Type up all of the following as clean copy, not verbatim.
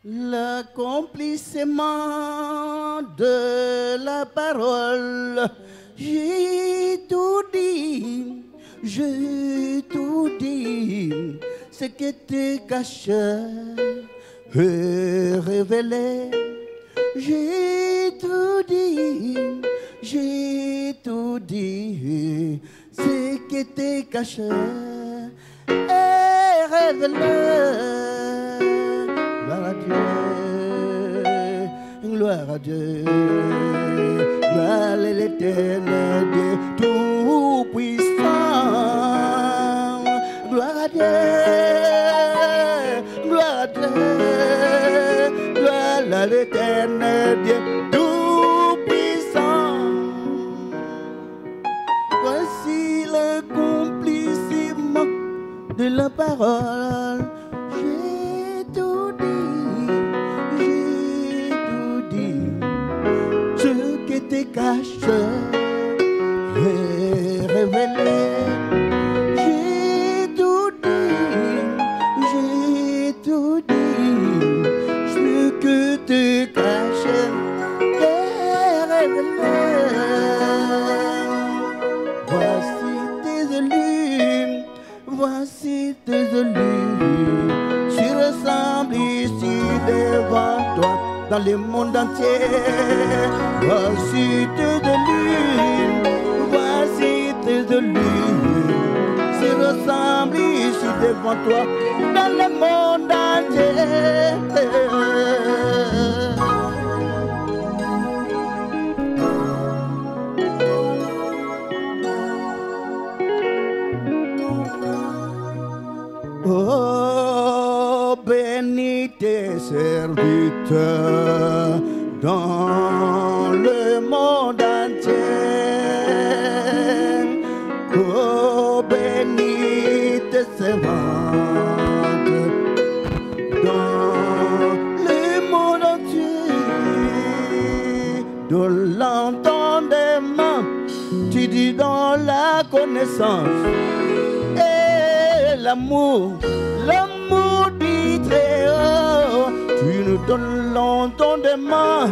L'accomplissement de la parole. J'ai tout dit, ce qui était caché et révélé. J'ai tout dit, ce qui était caché et révélé. Gloire à Dieu, gloire à l'Éternel Dieu tout-puissant. Gloire à Dieu, gloire à Dieu, gloire à l'Éternel Dieu tout-puissant. Voici l'accomplissement de la parole. Caché et révélé. J'ai tout dit, ce que tu cachais et révélé. Voici tes élus, tu ressembles ici devant toi. Dans le monde entier, voici tes élus, se ressemblent ici devant toi, dans le monde entier. Oh, bénis tes serviteurs dans le monde entier. Oh, bénis tes servantes dans le monde entier. Dans l'entendement, tu dis dans la connaissance et l'amour du Très-Haut. Tu nous donnes l'entendement,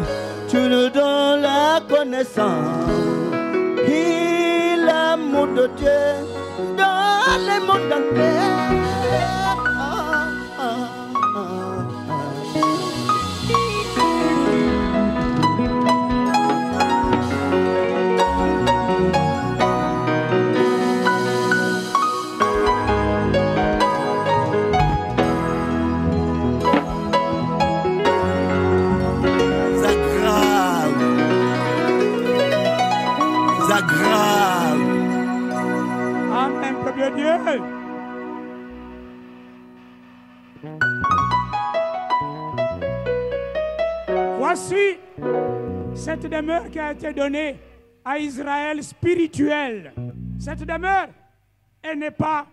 tu nous donnes la connaissance et l'amour de Dieu dans le monde entier. Amen, peuple de Dieu. Voici cette demeure qui a été donnée à Israël spirituelle. Cette demeure, elle n'est pas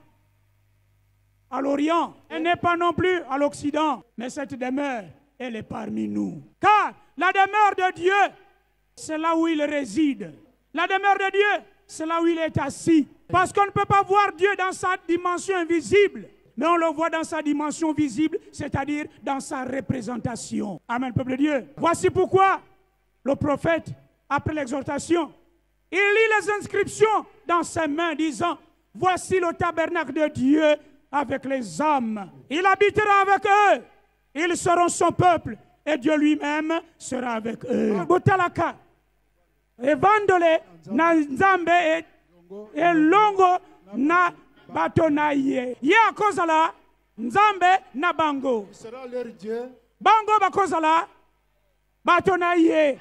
à l'Orient, elle n'est pas non plus à l'Occident, mais cette demeure, elle est parmi nous. Car la demeure de Dieu, c'est là où il réside. La demeure de Dieu, c'est là où il est assis. Parce qu'on ne peut pas voir Dieu dans sa dimension invisible, mais on le voit dans sa dimension visible, c'est-à-dire dans sa représentation. Amen, peuple de Dieu. Voici pourquoi le prophète, après l'exhortation, il lit les inscriptions dans ses mains, disant, voici le tabernacle de Dieu avec les hommes. Il habitera avec eux. Ils seront son peuple et Dieu lui-même sera avec eux. Botalaka. Evandole na nzambe e longo na batonaye. Ya kozala nzambe na bango. Sera leur Dieu. Bango bakozala batonaye.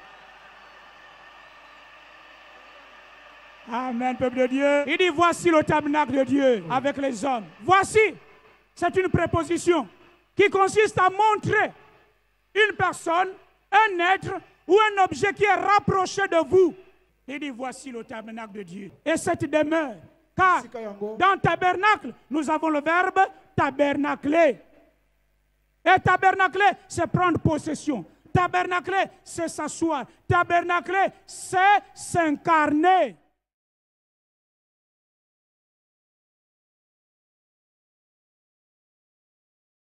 Amen, peuple de Dieu. Il dit voici le tabernacle de Dieu avec les hommes. Voici, c'est une préposition qui consiste à montrer une personne, un être ou un objet qui est rapproché de vous. Il dit voici le tabernacle de Dieu. Et cette demeure, car dans tabernacle, nous avons le verbe tabernacler. Et tabernacler, c'est prendre possession. Tabernacler, c'est s'asseoir. Tabernacler, c'est s'incarner.